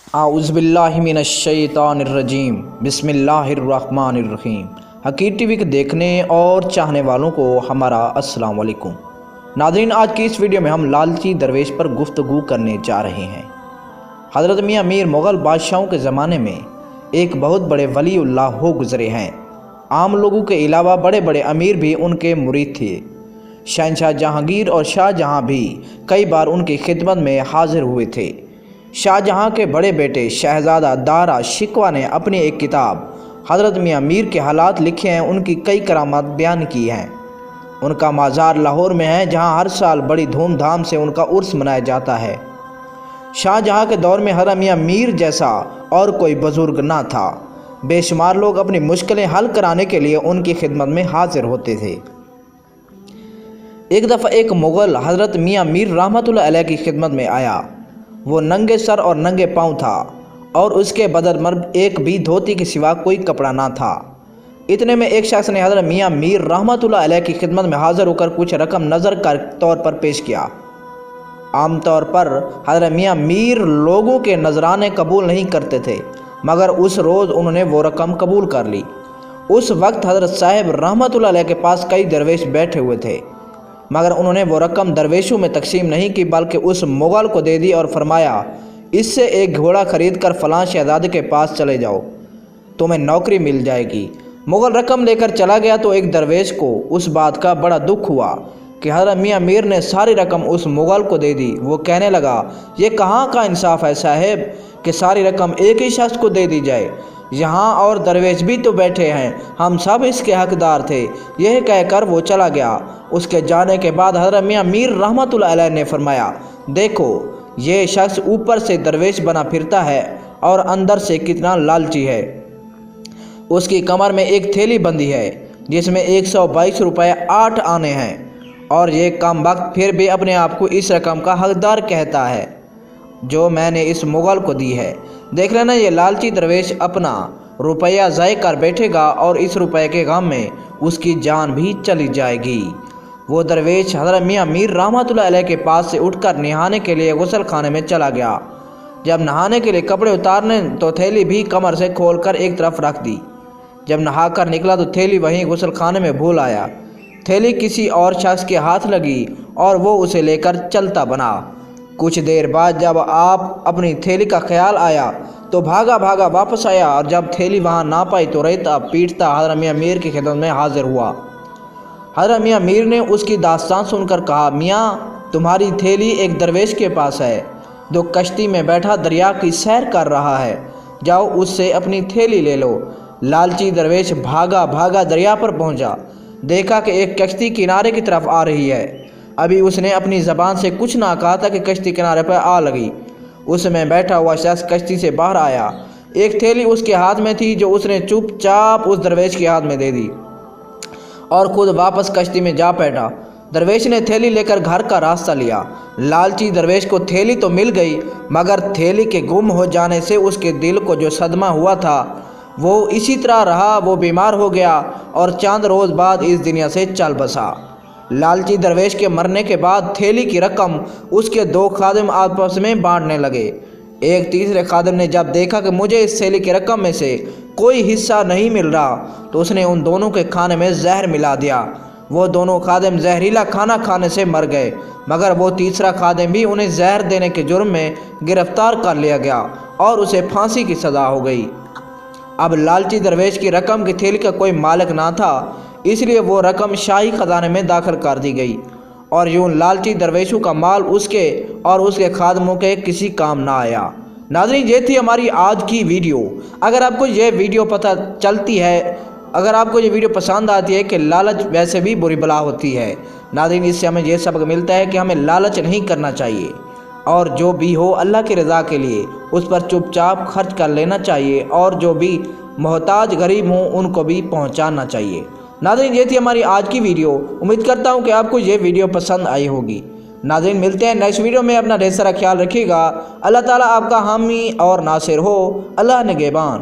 اعوذ باللہ من الشیطان الرجیم بسم اللہ الرحمن الرحیم۔ حقیق ٹی وی کے دیکھنے اور چاہنے والوں کو ہمارا السلام علیکم۔ ناظرین، آج کی اس ویڈیو میں ہم لالچی درویش پر گفتگو کرنے جا رہے ہیں۔ حضرت میاں میر مغل بادشاہوں کے زمانے میں ایک بہت بڑے ولی اللہ ہو گزرے ہیں۔ عام لوگوں کے علاوہ بڑے بڑے امیر بھی ان کے مرید تھے۔ شہنشاہ جہانگیر اور شاہ جہاں بھی کئی بار ان کی خدمت میں حاضر ہوئے تھے۔ شاہ جہاں کے بڑے بیٹے شہزادہ دارا شکوہ نے اپنی ایک کتاب حضرت میاں میر کے حالات لکھے ہیں، ان کی کئی کرامات بیان کی ہیں۔ ان کا مزار لاہور میں ہے، جہاں ہر سال بڑی دھوم دھام سے ان کا عرس منایا جاتا ہے۔ شاہ جہاں کے دور میں حضرت میاں میر جیسا اور کوئی بزرگ نہ تھا۔ بے شمار لوگ اپنی مشکلیں حل کرانے کے لیے ان کی خدمت میں حاضر ہوتے تھے۔ ایک دفعہ ایک مغل حضرت میاں میر رحمۃ اللہ علیہ کی خدمت میں آیا۔ وہ ننگے سر اور ننگے پاؤں تھا اور اس کے بدن پر ایک بھی دھوتی کے سوا کوئی کپڑا نہ تھا۔ اتنے میں ایک شخص نے حضرت میاں میر رحمۃ اللہ علیہ کی خدمت میں حاضر ہو کر کچھ رقم نظر کے طور پر پیش کیا۔ عام طور پر حضرت میاں میر لوگوں کے نذرانے قبول نہیں کرتے تھے، مگر اس روز انہوں نے وہ رقم قبول کر لی۔ اس وقت حضرت صاحب رحمۃ اللہ علیہ کے پاس کئی درویش بیٹھے ہوئے تھے، مگر انہوں نے وہ رقم درویشوں میں تقسیم نہیں کی، بلکہ اس مغل کو دے دی اور فرمایا، اس سے ایک گھوڑا خرید کر فلاں شہزادے کے پاس چلے جاؤ، تمہیں نوکری مل جائے گی۔ مغل رقم لے کر چلا گیا تو ایک درویش کو اس بات کا بڑا دکھ ہوا کہ حضرت میاں میر نے ساری رقم اس مغل کو دے دی۔ وہ کہنے لگا، یہ کہاں کا انصاف ہے صاحب کہ ساری رقم ایک ہی شخص کو دے دی جائے؟ یہاں اور درویش بھی تو بیٹھے ہیں، ہم سب اس کے حقدار تھے۔ یہ کہہ کر وہ چلا گیا۔ اس کے جانے کے بعد حضرت میاں میر رحمۃ اللہ علیہ نے فرمایا، دیکھو یہ شخص اوپر سے درویش بنا پھرتا ہے اور اندر سے کتنا لالچی ہے۔ اس کی کمر میں ایک تھیلی بندھی ہے جس میں 122 روپے 8 آنے ہیں، اور یہ کم وقت پھر بھی اپنے آپ کو اس رقم کا حقدار کہتا ہے جو میں نے اس مغل کو دی ہے۔ دیکھ لینا، یہ لالچی درویش اپنا روپیہ ضائع کر بیٹھے گا اور اس روپے کے غم میں اس کی جان بھی چلی جائے گی۔ وہ درویش حضرت میاں میر رحمۃ اللہ علیہ کے پاس سے اٹھ کر نہانے کے لیے غسل خانے میں چلا گیا۔ جب نہانے کے لیے کپڑے اتارنے تو تھیلی بھی کمر سے کھول کر ایک طرف رکھ دی۔ جب نہا کر نکلا تو تھیلی وہیں غسل خانے میں بھول آیا۔ تھیلی کسی اور شخص کے ہاتھ لگی اور وہ اسے لے کر چلتا بنا۔ کچھ دیر بعد جب آپ اپنی تھیلی کا خیال آیا تو بھاگا بھاگا واپس آیا، اور جب تھیلی وہاں نہ پائی تو روتا پیٹتا حضرت میاں میر کی خدمت میں حاضر ہوا۔ حضرت میاں میر نے اس کی داستان سن کر کہا، میاں تمہاری تھیلی ایک درویش کے پاس ہے جو کشتی میں بیٹھا دریا کی سیر کر رہا ہے، جاؤ اس سے اپنی تھیلی لے لو۔ لالچی درویش بھاگا بھاگا دریا پر پہنچا، دیکھا کہ ایک کشتی کنارے کی طرف آ رہی ہے۔ ابھی اس نے اپنی زبان سے کچھ نہ کہا تھا کہ کشتی کنارے پر آ لگی۔ اس میں بیٹھا ہوا شخص کشتی سے باہر آیا۔ ایک تھیلی اس کے ہاتھ میں تھی جو اس نے چپ چاپ اس درویش کے ہاتھ میں دے دی اور خود واپس کشتی میں جا بیٹھا۔ درویش نے تھیلی لے کر گھر کا راستہ لیا۔ لالچی درویش کو تھیلی تو مل گئی، مگر تھیلی کے گم ہو جانے سے اس کے دل کو جو صدمہ ہوا تھا وہ اسی طرح رہا۔ وہ بیمار ہو گیا اور چند روز بعد اس دنیا سے چل بسا۔ لالچی درویش کے مرنے کے بعد تھیلی کی رقم اس کے 2 خادم آپس میں بانٹنے لگے۔ ایک تیسرے خادم نے جب دیکھا کہ مجھے اس تھیلی کی رقم میں سے کوئی حصہ نہیں مل رہا تو اس نے ان دونوں کے کھانے میں زہر ملا دیا۔ وہ دونوں خادم زہریلا کھانا کھانے سے مر گئے، مگر وہ تیسرا خادم بھی انہیں زہر دینے کے جرم میں گرفتار کر لیا گیا اور اسے پھانسی کی سزا ہو گئی۔ اب لالچی درویش کی رقم کی تھیلی کا کوئی مالک نہ تھا، اس لیے وہ رقم شاہی خزانے میں داخل کر دی گئی، اور یوں لالچی درویشوں کا مال اس کے اور اس کے خادموں کے کسی کام نہ آیا۔ ناظرین، یہ تھی ہماری آج کی ویڈیو۔ اگر آپ کو یہ ویڈیو اگر آپ کو یہ ویڈیو پسند آتی ہے کہ لالچ ویسے بھی بری بلا ہوتی ہے، ناظرین اس سے ہمیں یہ سبق ملتا ہے کہ ہمیں لالچ نہیں کرنا چاہیے، اور جو بھی ہو اللہ کی رضا کے لیے اس پر چپ چاپ خرچ کر لینا چاہیے، اور جو بھی محتاج غریب ہوں ان کو بھی پہنچانا چاہیے۔ ناظرین یہ تھی ہماری آج کی ویڈیو۔ امید کرتا ہوں کہ آپ کو یہ ویڈیو پسند آئی ہوگی۔ ناظرین ملتے ہیں نیکسٹ ویڈیو میں، اپنا ڈھیر سارا خیال رکھیے گا۔ اللہ تعالیٰ آپ کا حامی اور ناصر ہو۔ اللہ نگہبان۔